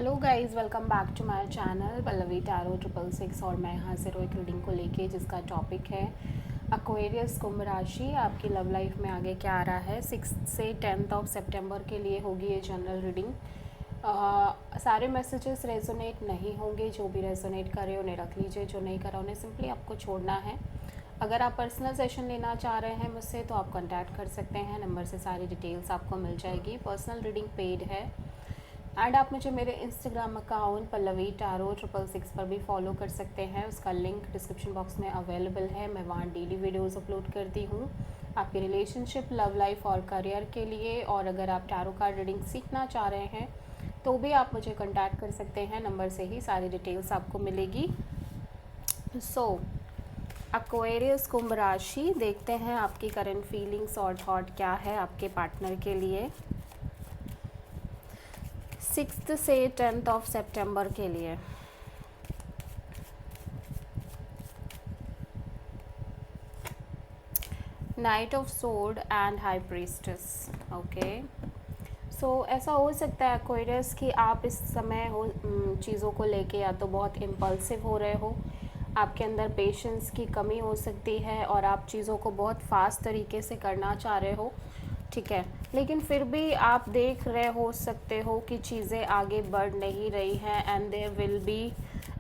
Hello guys, welcome back to my channel Pallavi tarot 666। और मैं हाजिर हूँ एक रीडिंग को लेके जिसका टॉपिक है एक्वेरियस कुंभ राशि। आपकी लव लाइफ में आगे क्या आ रहा है। 6 से 10 ऑफ सितंबर के लिए होगी ये जनरल रीडिंग। सारे मैसेजेस रेजोनेट नहीं होंगे, जो भी रेजोनेट करे उन्हें रख लीजिए, जो नहीं करा उन्हें सिंपली आपको छोड़ना है। अगर आप पर्सनल सेशन लेना चाह रहे हैं मुझसे तो आप कांटेक्ट कर सकते हैं, नंबर से सारी डिटेल्स आपको मिल जाएगी। पर्सनल रीडिंग पेड है एंड आप मुझे मेरे इंस्टाग्राम अकाउंट पल्लवी टैरो 666 पर भी फॉलो कर सकते हैं। उसका लिंक डिस्क्रिप्शन बॉक्स में अवेलेबल है। मैं वहाँ डेली वीडियोस अपलोड करती हूँ आपकी रिलेशनशिप, लव लाइफ और करियर के लिए। और अगर आप टैरो कार्ड रीडिंग सीखना चाह रहे हैं तो भी आप मुझे कांटेक्ट कर सकते हैं, नंबर से ही सारी डिटेल्स आपको मिलेगी। सो एक्वेरियस कुंभ राशि, देखते हैं आपकी करंट फीलिंग्स और थॉट क्या है आपके पार्टनर के लिए 6 से 10 ऑफ सितंबर के लिए। Knight of sword and high priestess. Okay, so ऐसा हो सकता है एक्वेरियस कि आप इस समय हो चीज़ों को लेके या तो बहुत इम्पल्सिव हो रहे हो, आपके अंदर पेशेंस की कमी हो सकती है और आप चीज़ों को बहुत फास्ट तरीके से करना चाह रहे हो, ठीक है। लेकिन फिर भी आप देख रहे हो सकते हो कि चीज़ें आगे बढ़ नहीं रही हैं and there will be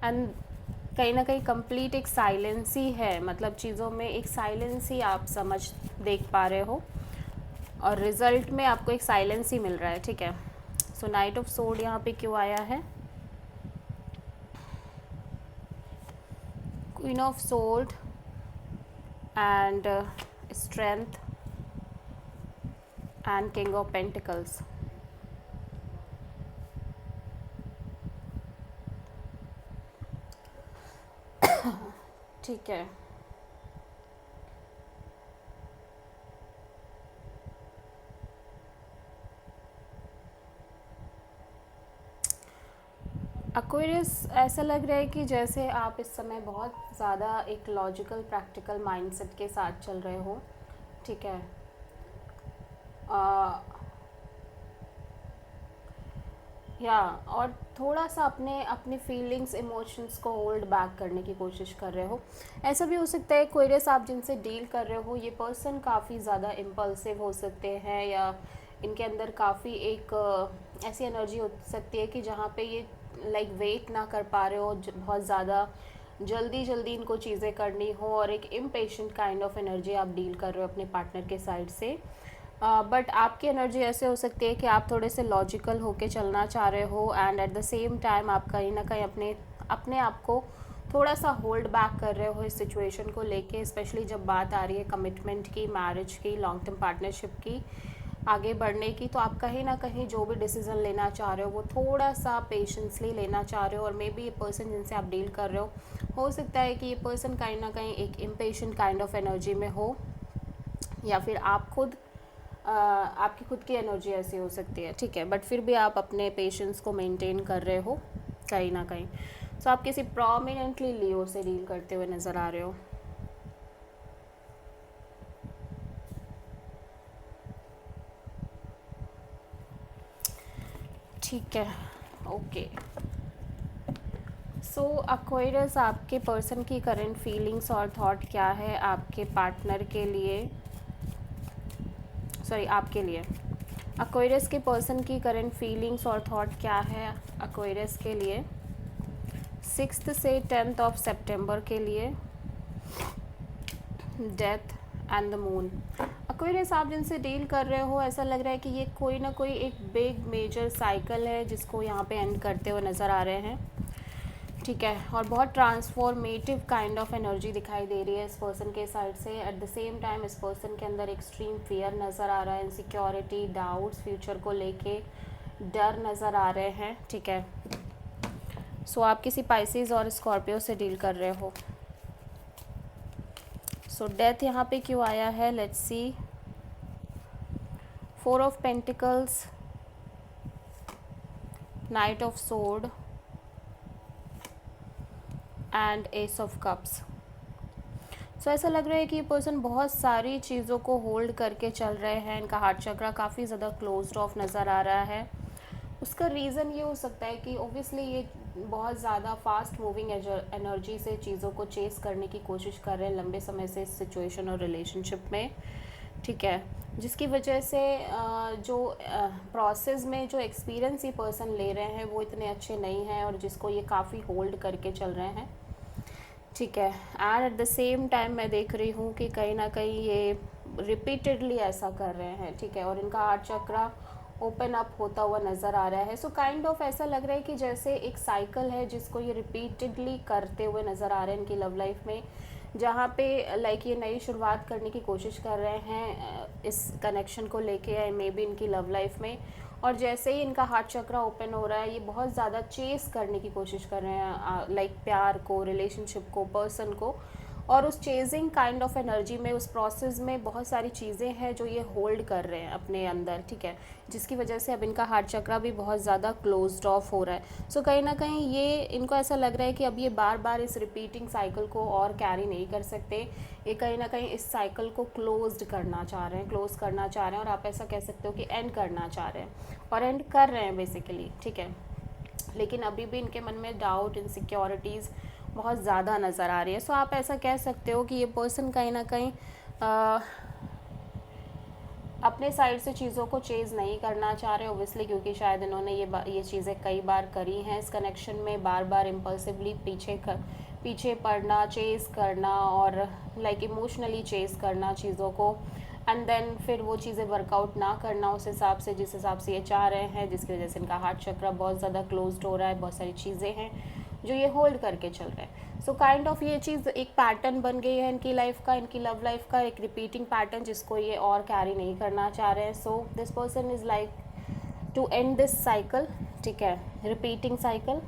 end कहीं ना कहीं कंप्लीट एक साइलेंस ही है, मतलब चीज़ों में एक साइलेंस ही आप समझ देख पा रहे हो और रिजल्ट में आपको एक साइलेंस ही मिल रहा है, ठीक है। सो नाइट ऑफ सोर्ड यहाँ पे क्यों आया है, queen of sword and strength and king of pentacles. ठीक है, एक्वेरियस ऐसा लग रहा है कि जैसे आप इस समय बहुत ज़्यादा एक लॉजिकल प्रैक्टिकल माइंडसेट के साथ चल रहे हो, ठीक है। या और थोड़ा सा अपने फीलिंग्स इमोशंस को होल्ड बैक करने की कोशिश कर रहे हो। ऐसा भी हो सकता है एक्वेरियस आप जिनसे डील कर रहे हो ये पर्सन काफ़ी ज़्यादा इम्पल्सिव हो सकते हैं, या इनके अंदर काफ़ी एक ऐसी एनर्जी हो सकती है कि जहाँ पे ये लाइक वेट ना कर पा रहे हो, बहुत ज़्यादा जल्दी जल्दी इनको चीज़ें करनी हो और एक इम्पेशेंट काइंड ऑफ एनर्जी आप डील कर रहे हो अपने पार्टनर के साइड से। बट आपकी एनर्जी ऐसे हो सकती है कि आप थोड़े से लॉजिकल होके चलना चाह रहे हो and at the same time आप कहीं ना कहीं अपने अपने आप को थोड़ा सा होल्ड बैक कर रहे हो इस सिचुएशन को लेके, स्पेशली जब बात आ रही है कमिटमेंट की, मैरिज की, लॉन्ग टर्म पार्टनरशिप की, आगे बढ़ने की। तो आप कहीं ना कहीं जो भी डिसीज़न लेना चाह रहे हो वो थोड़ा सा पेशेंसली लेना चाह रहे हो। और मे बी ये पर्सन जिनसे आप डील कर रहे हो सकता है कि ये पर्सन कहीं ना कहीं एक इम्पेशेंट काइंड ऑफ एनर्जी में हो, या फिर आप खुद आपकी खुद की एनर्जी ऐसी हो सकती है, ठीक है। बट फिर भी आप अपने पेशेंस को मेंटेन कर रहे हो कहीं ना कहीं। सो आप किसी प्रोमिनेंटली लियो से डील करते हुए नज़र आ रहे हो। ठीक है, ओके। सो एक्वेरियस, आपके पर्सन की करंट फीलिंग्स और थॉट क्या है आपके पार्टनर के लिए, सॉरी आपके लिए। एक्वेरियस के पर्सन की करंट फीलिंग्स और थॉट क्या है एक्वेरियस के लिए 6 से 10 ऑफ सितंबर के लिए। Death and the moon. Aquarius, आप जिनसे डील कर रहे हो ऐसा लग रहा है कि ये कोई ना कोई एक बिग मेजर साइकिल है जिसको यहाँ पे एंड करते हुए नज़र आ रहे हैं, ठीक है। और बहुत ट्रांसफॉर्मेटिव काइंड ऑफ एनर्जी दिखाई दे रही है इस पर्सन के साइड से। एट द सेम टाइम इस पर्सन के अंदर एक्सट्रीम फियर नज़र आ रहा है, इनसिक्योरिटी, डाउट्स, फ्यूचर को लेके डर नज़र आ रहे हैं, ठीक है। सो आप किसी पाइसेस और स्कॉर्पियो से डील कर रहे हो। सो डेथ यहाँ पे क्यों आया है, let's see. 4 of pentacles, knight of sword and ace of cups. So ऐसा लग रहा है कि ये पर्सन बहुत सारी चीज़ों को होल्ड करके चल रहे हैं, इनका हार्ट चक्रा काफ़ी ज़्यादा क्लोज्ड ऑफ नज़र आ रहा है। उसका रीज़न ये हो सकता है कि ओबियसली ये बहुत ज़्यादा फास्ट मूविंग एनर्जी से चीज़ों को चेस करने की कोशिश कर रहे हैं लंबे समय से इस सिचुएशन और रिलेशनशिप में, ठीक है, जिसकी वजह से जो प्रोसेस में जो एक्सपीरियंस ये पर्सन ले रहे हैं वो इतने अच्छे नहीं हैं और जिसको ये काफ़ी होल्ड करके चल रहे हैं, ठीक है। And at the same time मैं देख रही हूँ कि कहीं ना कहीं ये रिपीटेडली ऐसा कर रहे हैं, ठीक है, और इनका हार्ट चक्रा ओपन अप होता हुआ नज़र आ रहा है। सो काइंड ऑफ ऐसा लग रहा है कि जैसे एक साइकिल है जिसको ये रिपीटेडली करते हुए नज़र आ रहे हैं इनकी लव लाइफ में, जहाँ पे लाइक ये नई शुरुआत करने की कोशिश कर रहे हैं इस कनेक्शन को लेके या मे बी इनकी लव लाइफ में, और जैसे ही इनका हार्ट चक्रा ओपन हो रहा है ये बहुत ज़्यादा चेस करने की कोशिश कर रहे हैं लाइक प्यार को, रिलेशनशिप को, पर्सन को, और उस चेजिंग काइंड ऑफ एनर्जी में, उस प्रोसेस में बहुत सारी चीज़ें हैं जो ये होल्ड कर रहे हैं अपने अंदर, ठीक है, जिसकी वजह से अब इनका हार्ट चक्रा भी बहुत ज़्यादा क्लोज्ड ऑफ हो रहा है। सो कहीं ना कहीं ये इनको ऐसा लग रहा है कि अब ये बार बार इस रिपीटिंग साइकिल को और कैरी नहीं कर सकते, ये कहीं ना कहीं इस साइकिल को क्लोज्ड करना चाह रहे हैं, क्लोज करना चाह रहे हैं, और आप ऐसा कह सकते हो कि एंड करना चाह रहे हैं और एंड कर रहे हैं बेसिकली, ठीक है। लेकिन अभी भी इनके मन में डाउट, इनसिक्योरिटीज़ बहुत ज़्यादा नज़र आ रही है। सो आप ऐसा कह सकते हो कि ये पर्सन कहीं ना कहीं अपने साइड से चीज़ों को चेज़ नहीं करना चाह रहे ओबियसली, क्योंकि शायद इन्होंने ये चीज़ें कई बार करी हैं इस कनेक्शन में, बार बार इम्पल्सिवली पीछे पड़ना, चेज़ करना और लाइक इमोशनली चेज़ करना चीज़ों को, एंड देन फिर वो चीज़ें वर्कआउट ना करना उस हिसाब से जिस हिसाब से ये चाह रहे हैं, जिसकी वजह से इनका हार्ट चक्रा बहुत ज़्यादा क्लोज्ड हो रहा है। बहुत सारी चीज़ें हैं जो ये होल्ड करके चल रहे हैं। सो काइंड ऑफ ये चीज़ एक पैटर्न बन गई है इनकी लाइफ का, इनकी लव लाइफ का एक रिपीटिंग पैटर्न जिसको ये और कैरी नहीं करना चाह रहे हैं। So this person is like to end this cycle, ठीक है, रिपीटिंग साइकिल।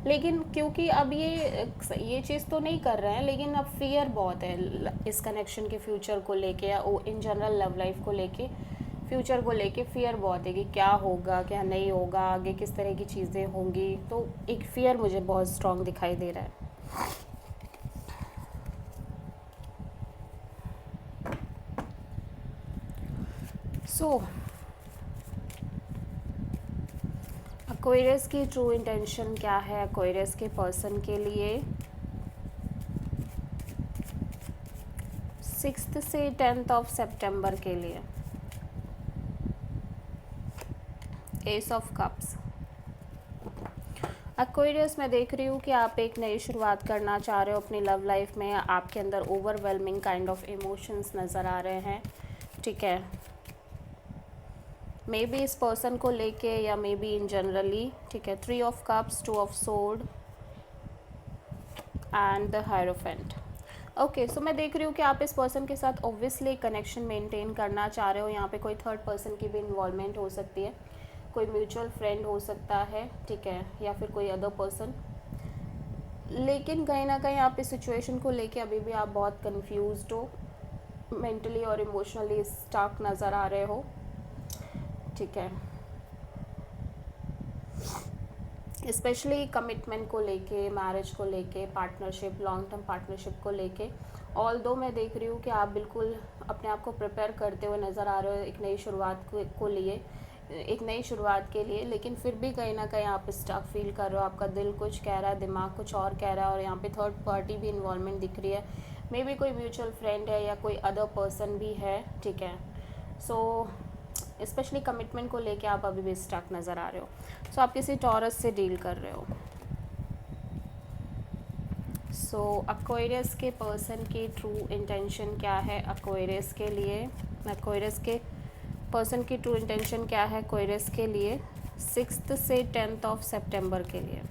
लेकिन क्योंकि अब ये चीज़ तो नहीं कर रहे हैं, लेकिन अब फियर बहुत है इस कनेक्शन के फ्यूचर को लेके या इन जनरल लव लाइफ को लेके, फ्यूचर को लेके फियर बहुत है कि क्या होगा, क्या नहीं होगा, आगे किस तरह की चीज़ें होंगी। तो एक फियर मुझे बहुत स्ट्रॉन्ग दिखाई दे रहा है। सो एक्वेरियस की ट्रू इंटेंशन क्या है एक्वेरियस के पर्सन के लिए 6 से 10 ऑफ सितंबर के लिए? S of cups. एक्वेरियस मैं देख रही हूँ कि आप एक नई शुरुआत करना चाह रहे हो अपनी लव लाइफ में, आपके अंदर ओवरवेलमिंग काइंड ऑफ इमोशंस नज़र आ रहे हैं, ठीक है, मे बी इस पर्सन को लेके या मे बी इन जनरली, ठीक है। 3 of cups, 2 of sword and the hierophant. Okay, so मैं देख रही हूँ कि आप इस पर्सन के साथ ऑब्वियसली कनेक्शन मेंटेन करना चाह रहे हो। यहाँ पे कोई थर्ड पर्सन की भी इन्वॉल्वमेंट हो सकती है, कोई म्यूचुअल फ्रेंड हो सकता है, ठीक है, या फिर कोई अदर पर्सन। लेकिन कहीं ना कहीं आप इस सिचुएशन को लेके अभी भी आप बहुत कंफ्यूज्ड हो, मेंटली और इमोशनली स्टक नज़र आ रहे हो, ठीक है, स्पेशली कमिटमेंट को लेके, मैरिज को लेके, पार्टनरशिप, लॉन्ग टर्म पार्टनरशिप को लेके। ऑल्दो मैं देख रही हूँ कि आप बिल्कुल अपने आप को प्रिपेयर करते हुए नज़र आ रहे हो एक नई शुरुआत को लिए, एक नई शुरुआत के लिए, लेकिन फिर भी कहीं ना कहीं आप स्टक फील कर रहे हो। आपका दिल कुछ कह रहा है, दिमाग कुछ और कह रहा है, और यहाँ पे थर्ड पार्टी भी इन्वॉल्वमेंट दिख रही है, मे बी कोई म्यूचुअल फ्रेंड है या कोई अदर पर्सन भी है, ठीक है। सो स्पेशली कमिटमेंट को लेके आप अभी भी स्टक नज़र आ रहे हो। सो आप किसी टॉरस से डील कर रहे हो। सो एक्वेरियस के पर्सन की ट्रू इंटेंशन क्या है एक्वेरियस के लिए? एक्वेरियस के पर्सन की ट्रू इंटेंशन क्या है एक्वेरियस के लिए 6 से 10 ऑफ सितंबर के लिए?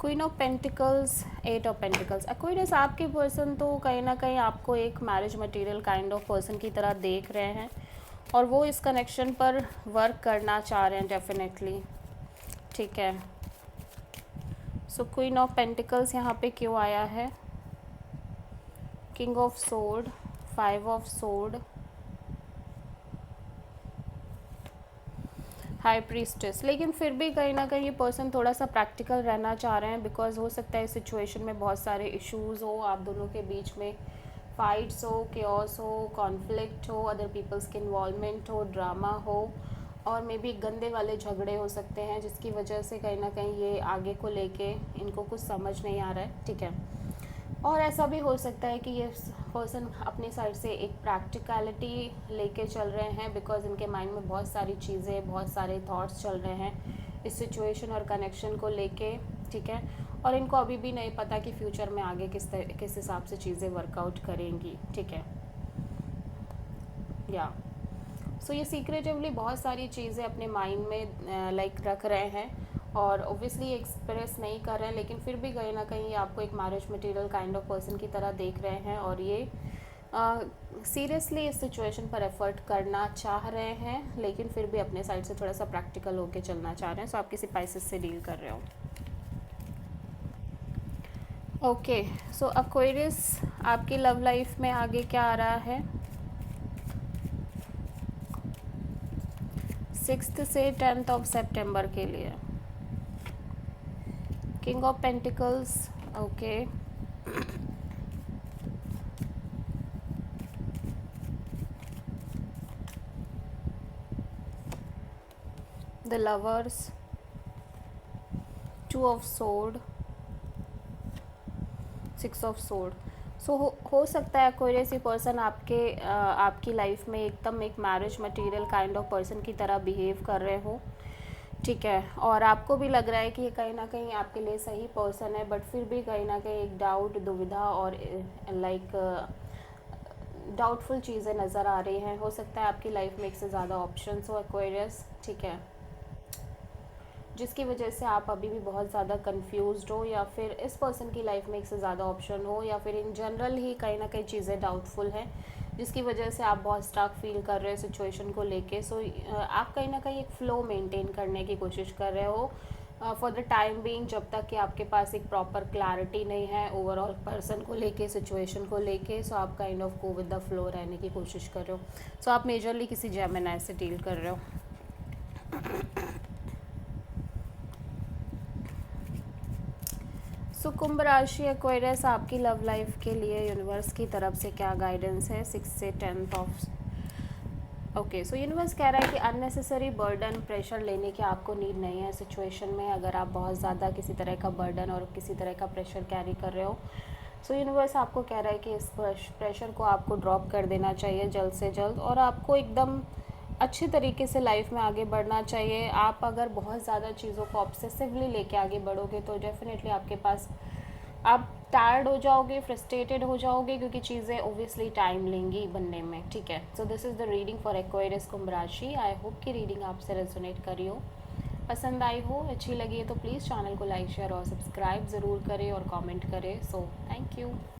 Queen of pentacles, 8 of pentacles. Aquarius आपके पर्सन तो कहीं ना कहीं आपको एक marriage material kind of person की तरह देख रहे हैं और वो इस कनेक्शन पर वर्क करना चाह रहे हैं डेफिनेटली, ठीक है। सो क्वीन ऑफ पेंटिकल्स यहाँ पे क्यों आया है? King of sword, 5 of sword, high priestess. लेकिन फिर भी कहीं ना कहीं ये पर्सन थोड़ा सा प्रैक्टिकल रहना चाह रहे हैं, बिकॉज हो सकता है इस सिचुएशन में बहुत सारे इश्यूज़ हो आप दोनों के बीच में, फाइट्स हो, केओस हो, कॉन्फ्लिक्ट हो, अदर पीपल्स के इन्वॉल्वमेंट हो, ड्रामा हो, और मे बी गंदे वाले झगड़े हो सकते हैं जिसकी वजह से कहीं ना कहीं ये आगे को लेके इनको कुछ समझ नहीं आ रहा है, ठीक है। और ऐसा भी हो सकता है कि ये पर्सन अपनी साइड से एक प्रैक्टिकलिटी लेके चल रहे हैं, बिकॉज इनके माइंड में बहुत सारी चीज़ें, बहुत सारे थॉट्स चल रहे हैं इस सिचुएशन और कनेक्शन को लेके, ठीक है। और इनको अभी भी नहीं पता कि फ्यूचर में आगे किस हिसाब से चीज़ें वर्कआउट करेंगी, ठीक है। या सो ये सीक्रेटिवली बहुत सारी चीज़ें अपने माइंड में लाइक रख रहे हैं, और ओब्वियसली एक्सप्रेस नहीं कर रहे हैं, लेकिन फिर भी कहीं ना कहीं ये आपको एक marriage material kind of person की तरह देख रहे हैं, और ये सीरियसली इस सिचुएशन पर एफर्ट करना चाह रहे हैं, लेकिन फिर भी अपने साइड से थोड़ा सा प्रैक्टिकल होके चलना चाह रहे हैं। सो आप किसी पाइसेस से डील कर रहे हो। ओके, सो एक्वेरियस आपकी लव लाइफ में आगे क्या आ रहा है 6 से 10 ऑफ सितंबर के लिए? King of pentacles, okay, the lovers, 2 of sword, 6 of sword. So हो सकता है एक्वेरियस ये पर्सन आपकी लाइफ में एकदम एक marriage material kind of person की तरह बिहेव कर रहे हो, ठीक है। और आपको भी लग रहा है कि ये कहीं ना कहीं आपके लिए सही पर्सन है, बट फिर भी कहीं ना कहीं एक डाउट, दुविधा और लाइक डाउटफुल चीज़ें नज़र आ रही हैं। हो सकता है आपकी लाइफ में एक से ज़्यादा ऑप्शंस हो एक्वेरियस, ठीक है, जिसकी वजह से आप अभी भी बहुत ज़्यादा कंफ्यूज्ड हो, या फिर इस पर्सन की लाइफ में एक से ज़्यादा ऑप्शन हो, या फिर इन जनरल ही कहीं ना कहीं चीज़ें डाउटफुल हैं जिसकी वजह से आप बहुत स्टक फील कर रहे हो सिचुएशन को लेके। सो आप कहीं ना कहीं एक फ़्लो मेंटेन करने की कोशिश कर रहे हो फॉर द टाइम बीइंग, जब तक कि आपके पास एक प्रॉपर क्लैरिटी नहीं है ओवरऑल पर्सन को लेके, सिचुएशन को लेके। सो आप kind of go with the flow रहने की कोशिश कर रहे हो। सो आप मेजरली किसी जेमिनी से डील कर रहे हो। सो कुंभ राशि एक्वेरियस आपकी लव लाइफ के लिए यूनिवर्स की तरफ से क्या गाइडेंस है 6 से 10 ऑफ? ओके, सो यूनिवर्स कह रहा है कि अननेसेसरी बर्डन, प्रेशर लेने की आपको नीड नहीं है सिचुएशन में। अगर आप बहुत ज़्यादा किसी तरह का बर्डन और किसी तरह का प्रेशर कैरी कर रहे हो, सो यूनिवर्स आपको कह रहा है कि इस प्रेशर को आपको ड्रॉप कर देना चाहिए जल्द से जल्द, और आपको एकदम अच्छे तरीके से लाइफ में आगे बढ़ना चाहिए। आप अगर बहुत ज़्यादा चीज़ों को ऑब्सेसिवली लेके आगे बढ़ोगे तो डेफिनेटली आपके पास आप टायर्ड हो जाओगे, फ्रस्ट्रेटेड हो जाओगे, क्योंकि चीज़ें ओब्वियसली टाइम लेंगी बनने में, ठीक है। So this is the reading for Aquarius कुंभ राशि। आई होप कि रीडिंग आपसे रेजोनेट करी हो, पसंद आई हो, अच्छी लगी है तो प्लीज़ चैनल को लाइक, शेयर और सब्सक्राइब ज़रूर करें और कमेंट करें। So thank you.